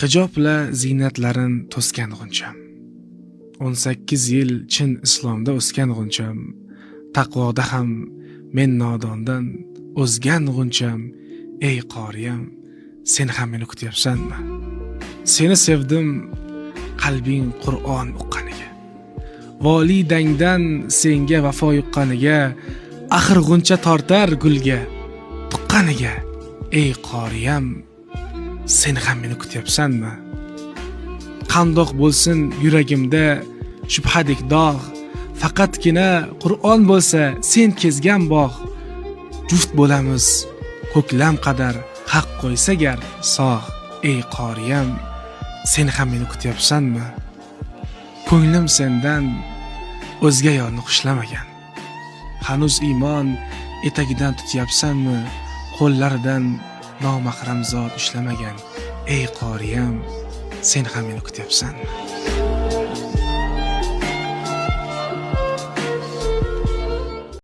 Hijob bilan ziynatlarin to'sgan g'uncham. 18 yil chin islomda o'sgan g'uncham. Taqvoda ham men nodondan o'zgan g'uncham. Ey qoriyam, sen ham meni kutyapsanmi? Seni sevdim qalbing Qur'on o'qqaniga. Volidangdan senga vafo yuqqaniga, axir g'uncha tortar gulga, tuqqaniga. Ey qoriyam, sen ham meni kutyapsanmi? Qandoq bo'lsin yuragimda shubhadek dog', faqatgina Qur'on bo'lsa sen kezgan bog'. Juft bo'lamiz ko'klam qadar haq qo'ysa gar sog'. Ey qoriyam, sen ham meni kutyapsanmi? Ko'nglim sendan o'zga yorni xushlamagan. Hanuz iymon etagidan tutyapsanmi? Qo'llaridan nomahram zot ushlamagan. Ey qoriyam, sen ham meni kutyapsanmi?